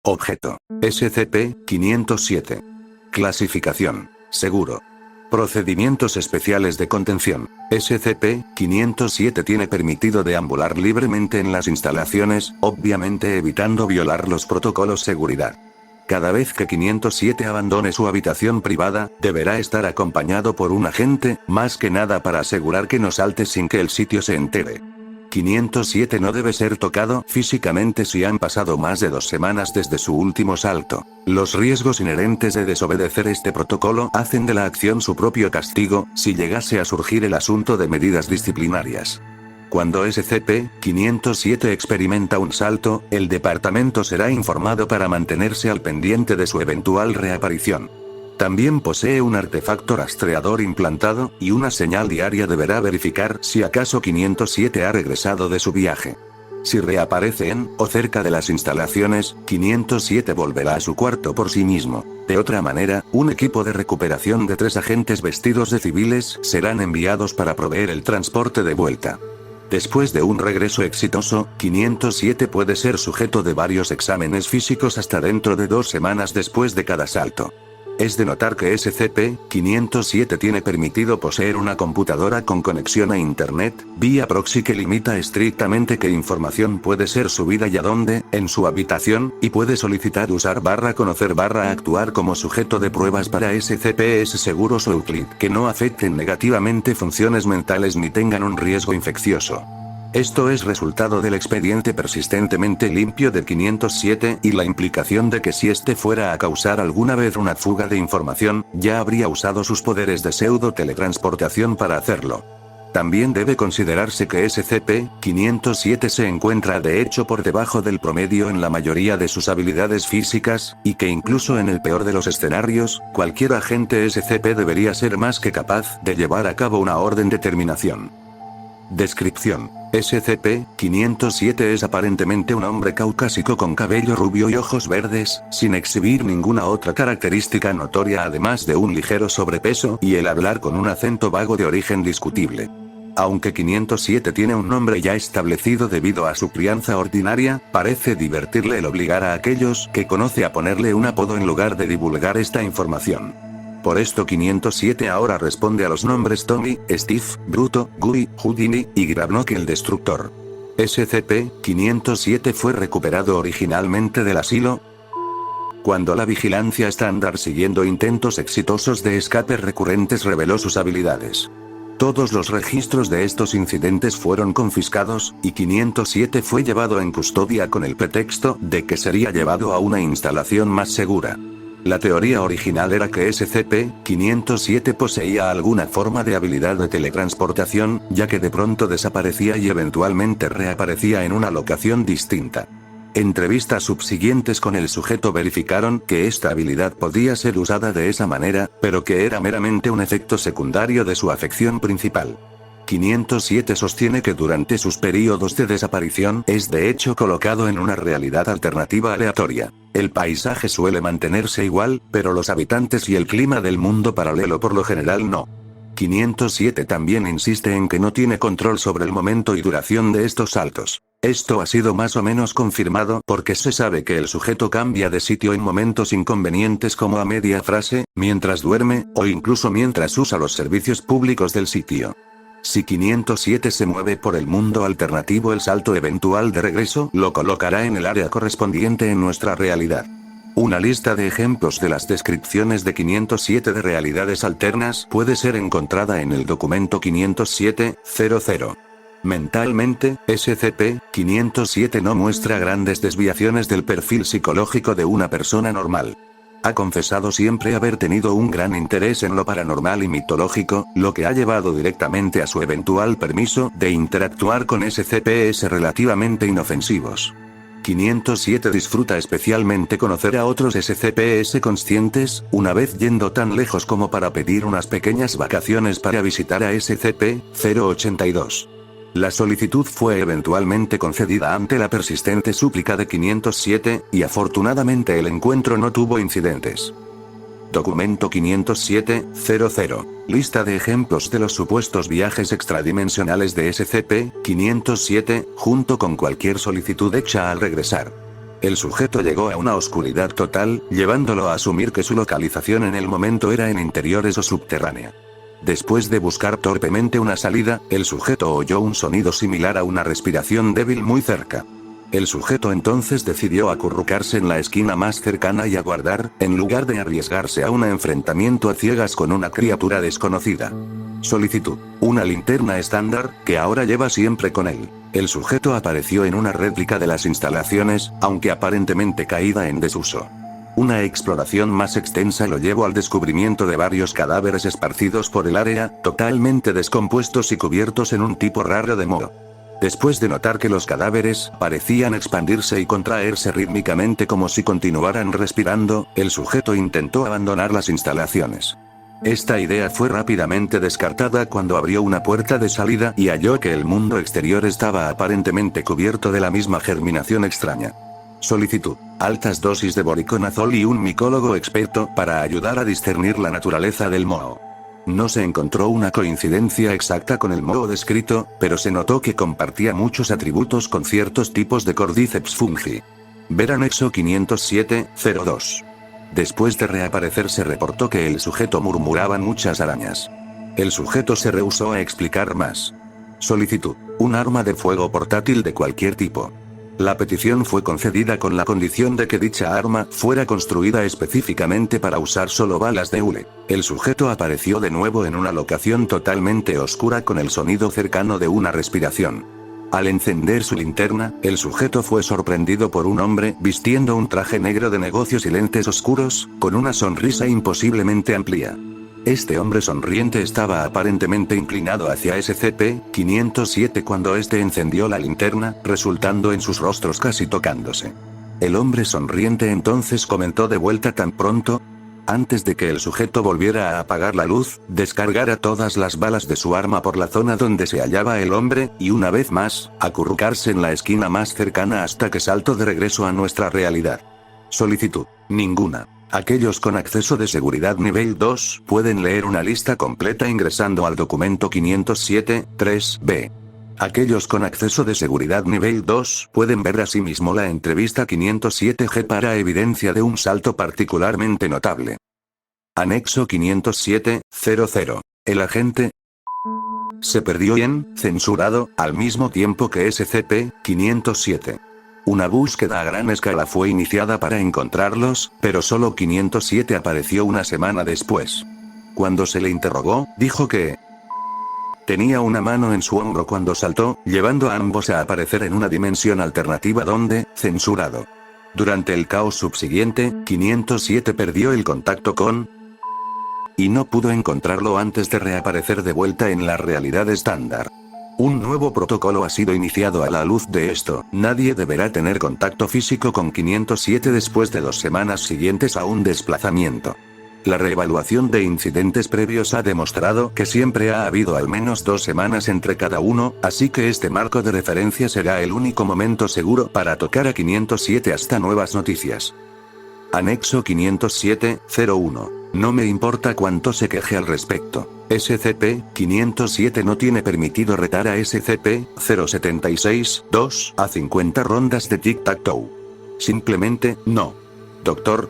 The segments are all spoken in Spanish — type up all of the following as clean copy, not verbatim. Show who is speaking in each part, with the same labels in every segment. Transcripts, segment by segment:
Speaker 1: Objeto. SCP-507. Clasificación. Seguro. Procedimientos especiales de contención. SCP-507 tiene permitido deambular libremente en las instalaciones, obviamente evitando violar los protocolos seguridad. Cada vez que 507 abandone su habitación privada, deberá estar acompañado por un agente, más que nada para asegurar que no salte sin que el sitio se entere. 507 no debe ser tocado físicamente si han pasado más de 2 semanas desde su último salto. Los riesgos inherentes de desobedecer este protocolo hacen de la acción su propio castigo, si llegase a surgir el asunto de medidas disciplinarias. Cuando SCP-507 experimenta un salto, el departamento será informado para mantenerse al pendiente de su eventual reaparición. También posee un artefacto rastreador implantado, y una señal diaria deberá verificar si acaso 507 ha regresado de su viaje. Si reaparece en, o cerca de las instalaciones, 507 volverá a su cuarto por sí mismo. De otra manera, un equipo de recuperación de 3 agentes vestidos de civiles serán enviados para proveer el transporte de vuelta. Después de un regreso exitoso, 507 puede ser sujeto de varios exámenes físicos hasta dentro de 2 semanas después de cada salto. Es de notar que SCP-507 tiene permitido poseer una computadora con conexión a Internet, vía proxy que limita estrictamente qué información puede ser subida y a dónde, en su habitación, y puede solicitar usar /conocer/actuar como sujeto de pruebas para SCPs seguros o Euclid que no afecten negativamente funciones mentales ni tengan un riesgo infeccioso. Esto es resultado del expediente persistentemente limpio de 507 y la implicación de que si este fuera a causar alguna vez una fuga de información, ya habría usado sus poderes de pseudo-teletransportación para hacerlo. También debe considerarse que SCP-507 se encuentra de hecho por debajo del promedio en la mayoría de sus habilidades físicas, y que incluso en el peor de los escenarios, cualquier agente SCP debería ser más que capaz de llevar a cabo una orden de terminación. Descripción. SCP-507 es aparentemente un hombre caucásico con cabello rubio y ojos verdes, sin exhibir ninguna otra característica notoria además de un ligero sobrepeso y el hablar con un acento vago de origen discutible. Aunque 507 tiene un nombre ya establecido debido a su crianza ordinaria, parece divertirle el obligar a aquellos que conoce a ponerle un apodo en lugar de divulgar esta información. Por esto 507 ahora responde a los nombres Tommy, Steve, Bruto, Guy, Houdini, y Gravnok el Destructor. SCP-507 fue recuperado originalmente del asilo cuando la vigilancia estándar siguiendo intentos exitosos de escape recurrentes reveló sus habilidades. Todos los registros de estos incidentes fueron confiscados, y 507 fue llevado en custodia con el pretexto de que sería llevado a una instalación más segura. La teoría original era que SCP-507 poseía alguna forma de habilidad de teletransportación, ya que de pronto desaparecía y eventualmente reaparecía en una locación distinta. Entrevistas subsiguientes con el sujeto verificaron que esta habilidad podía ser usada de esa manera, pero que era meramente un efecto secundario de su afección principal. 507 sostiene que durante sus períodos de desaparición es de hecho colocado en una realidad alternativa aleatoria. El paisaje suele mantenerse igual, pero los habitantes y el clima del mundo paralelo por lo general no. 507 también insiste en que no tiene control sobre el momento y duración de estos saltos. Esto ha sido más o menos confirmado porque se sabe que el sujeto cambia de sitio en momentos inconvenientes como a media frase, mientras duerme, o incluso mientras usa los servicios públicos del sitio. Si 507 se mueve por el mundo alternativo, el salto eventual de regreso lo colocará en el área correspondiente en nuestra realidad. Una lista de ejemplos de las descripciones de 507 de realidades alternas puede ser encontrada en el documento 507-00. Mentalmente, SCP-507 no muestra grandes desviaciones del perfil psicológico de una persona normal. Ha confesado siempre haber tenido un gran interés en lo paranormal y mitológico, lo que ha llevado directamente a su eventual permiso de interactuar con SCPs relativamente inofensivos. 507 disfruta especialmente conocer a otros SCPs conscientes, una vez yendo tan lejos como para pedir unas pequeñas vacaciones para visitar a SCP-082. La solicitud fue eventualmente concedida ante la persistente súplica de 507, y afortunadamente el encuentro no tuvo incidentes. Documento 507-00. Lista de ejemplos de los supuestos viajes extradimensionales de SCP-507, junto con cualquier solicitud hecha al regresar. El sujeto llegó a una oscuridad total, llevándolo a asumir que su localización en el momento era en interiores o subterránea. Después de buscar torpemente una salida, el sujeto oyó un sonido similar a una respiración débil muy cerca. El sujeto entonces decidió acurrucarse en la esquina más cercana y aguardar, en lugar de arriesgarse a un enfrentamiento a ciegas con una criatura desconocida. Solicitud. Una linterna estándar, que ahora lleva siempre con él. El sujeto apareció en una réplica de las instalaciones, aunque aparentemente caída en desuso. Una exploración más extensa lo llevó al descubrimiento de varios cadáveres esparcidos por el área, totalmente descompuestos y cubiertos en un tipo raro de moho. Después de notar que los cadáveres parecían expandirse y contraerse rítmicamente como si continuaran respirando, el sujeto intentó abandonar las instalaciones. Esta idea fue rápidamente descartada cuando abrió una puerta de salida y halló que el mundo exterior estaba aparentemente cubierto de la misma germinación extraña. Solicitud. Altas dosis de voriconazol y un micólogo experto para ayudar a discernir la naturaleza del moho. No se encontró una coincidencia exacta con el moho descrito, pero se notó que compartía muchos atributos con ciertos tipos de Cordyceps fungi. Ver anexo 507-02. Después de reaparecer se reportó que el sujeto murmuraban muchas arañas. El sujeto se rehusó a explicar más. Solicitud. Un arma de fuego portátil de cualquier tipo. La petición fue concedida con la condición de que dicha arma fuera construida específicamente para usar solo balas de hule. El sujeto apareció de nuevo en una locación totalmente oscura con el sonido cercano de una respiración. Al encender su linterna, el sujeto fue sorprendido por un hombre vistiendo un traje negro de negocios y lentes oscuros, con una sonrisa imposiblemente amplia. Este hombre sonriente estaba aparentemente inclinado hacia SCP-507 cuando este encendió la linterna, resultando en sus rostros casi tocándose. El hombre sonriente entonces comentó de vuelta tan pronto, antes de que el sujeto volviera a apagar la luz, descargara todas las balas de su arma por la zona donde se hallaba el hombre, y una vez más, acurrucarse en la esquina más cercana hasta que saltó de regreso a nuestra realidad. Solicitud. Ninguna. Aquellos con acceso de seguridad nivel 2 pueden leer una lista completa ingresando al documento 507-3B. Aquellos con acceso de seguridad nivel 2 pueden ver asimismo la entrevista 507G para evidencia de un salto particularmente notable. Anexo 507-00. El agente se perdió en censurado al mismo tiempo que SCP-507. Una búsqueda a gran escala fue iniciada para encontrarlos, pero solo 507 apareció una semana después. Cuando se le interrogó, dijo que tenía una mano en su hombro cuando saltó, llevando a ambos a aparecer en una dimensión alternativa donde, censurado. Durante el caos subsiguiente, 507 perdió el contacto con y no pudo encontrarlo antes de reaparecer de vuelta en la realidad estándar. Un nuevo protocolo ha sido iniciado a la luz de esto. Nadie deberá tener contacto físico con 507 después de 2 semanas siguientes a un desplazamiento. La reevaluación de incidentes previos ha demostrado que siempre ha habido al menos 2 semanas entre cada uno, así que este marco de referencia será el único momento seguro para tocar a 507 hasta nuevas noticias. Anexo 507-01. No me importa cuánto se queje al respecto. SCP-507 no tiene permitido retar a SCP-076-2 a 50 rondas de tic-tac-toe. Simplemente, no. Doctor.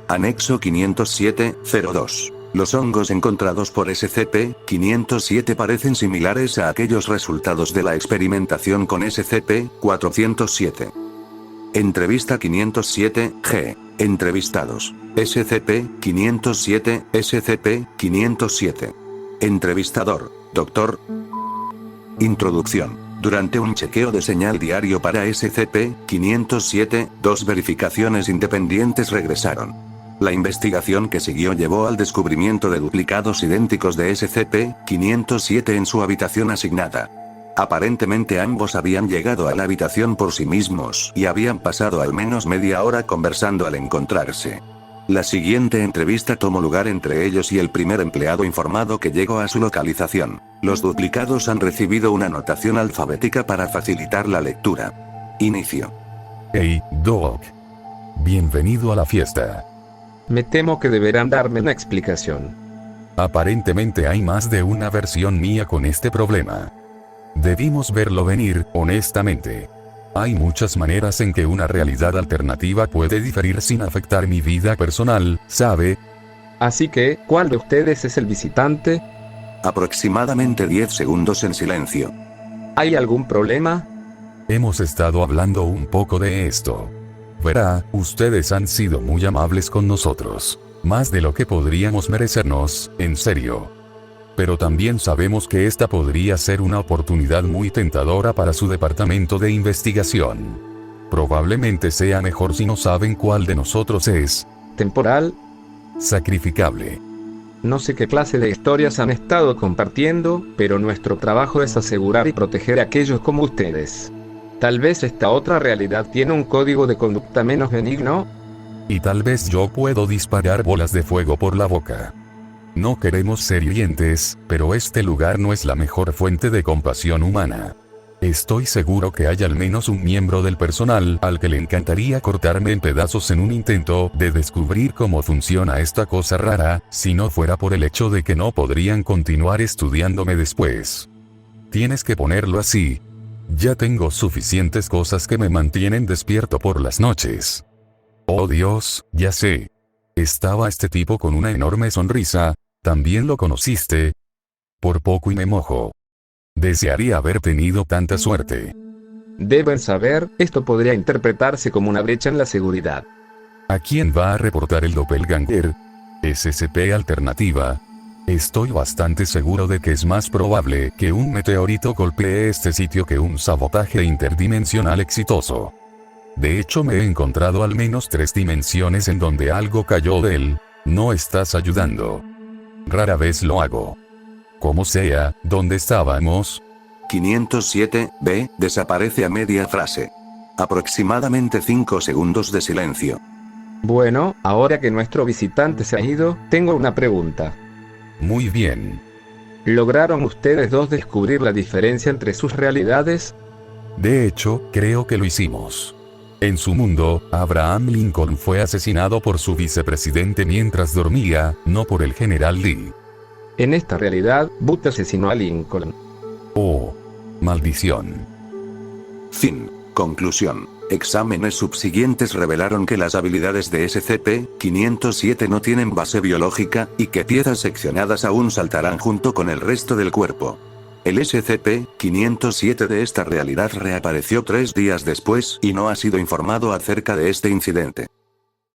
Speaker 1: Anexo 507-02. Los hongos encontrados por SCP-507 parecen similares a aquellos resultados de la experimentación con SCP-407. Entrevista 507-G. Entrevistados. SCP-507, SCP-507. Entrevistador, Dr. Introducción. Durante un chequeo de señal diario para SCP-507, 2 verificaciones independientes regresaron. La investigación que siguió llevó al descubrimiento de duplicados idénticos de SCP-507 en su habitación asignada. Aparentemente ambos habían llegado a la habitación por sí mismos y habían pasado al menos media hora conversando al encontrarse. La siguiente entrevista tomó lugar entre ellos y el primer empleado informado que llegó a su localización. Los duplicados han recibido una anotación alfabética para facilitar la lectura. Inicio.
Speaker 2: Hey, Doc. Bienvenido a la fiesta.
Speaker 3: Me temo que deberán darme una explicación.
Speaker 2: Aparentemente hay más de una versión mía con este problema. Debimos verlo venir, honestamente. Hay muchas maneras en que una realidad alternativa puede diferir sin afectar mi vida personal, ¿sabe?
Speaker 3: Así que, ¿cuál de ustedes es el visitante?
Speaker 1: Aproximadamente 10 segundos en silencio.
Speaker 3: ¿Hay algún problema?
Speaker 2: Hemos estado hablando un poco de esto. Verá, ustedes han sido muy amables con nosotros. Más de lo que podríamos merecernos, en serio. Pero también sabemos que esta podría ser una oportunidad muy tentadora para su departamento de investigación. Probablemente sea mejor si no saben cuál de nosotros es
Speaker 3: ¿Temporal?
Speaker 2: sacrificable.
Speaker 3: No sé qué clase de historias han estado compartiendo, pero nuestro trabajo es asegurar y proteger a aquellos como ustedes. Tal vez esta otra realidad tiene un código de conducta menos benigno.
Speaker 2: Y tal vez yo puedo disparar bolas de fuego por la boca. No queremos ser hirientes, pero este lugar no es la mejor fuente de compasión humana. Estoy seguro que hay al menos un miembro del personal al que le encantaría cortarme en pedazos en un intento de descubrir cómo funciona esta cosa rara, si no fuera por el hecho de que no podrían continuar estudiándome después. Tienes que ponerlo así. Ya tengo suficientes cosas que me mantienen despierto por las noches. Oh Dios, ya sé. Estaba este tipo con una enorme sonrisa. ¿También lo conociste? Por poco y me mojo. Desearía haber tenido tanta suerte.
Speaker 3: Deben saber, esto podría interpretarse como una brecha en la seguridad.
Speaker 2: ¿A quién va a reportar el doppelganger? SCP alternativa. Estoy bastante seguro de que es más probable que un meteorito golpee este sitio que un sabotaje interdimensional exitoso. De hecho, me he encontrado al menos 3 dimensiones en donde algo cayó de él. No estás ayudando. Rara vez lo hago. Como sea, ¿dónde estábamos?
Speaker 1: 507B desaparece a media frase. Aproximadamente 5 segundos de silencio.
Speaker 3: Bueno, ahora que nuestro visitante se ha ido, tengo una pregunta.
Speaker 2: Muy bien.
Speaker 3: ¿Lograron ustedes dos descubrir la diferencia entre sus realidades?
Speaker 2: De hecho, creo que lo hicimos. En su mundo, Abraham Lincoln fue asesinado por su vicepresidente mientras dormía, no por el general Lee.
Speaker 3: En esta realidad, Booth asesinó a Lincoln.
Speaker 2: Oh, maldición.
Speaker 1: Fin. Conclusión. Exámenes subsiguientes revelaron que las habilidades de SCP-507 no tienen base biológica, y que piezas seccionadas aún saltarán junto con el resto del cuerpo. El SCP-507 de esta realidad reapareció 3 días después y no ha sido informado acerca de este incidente.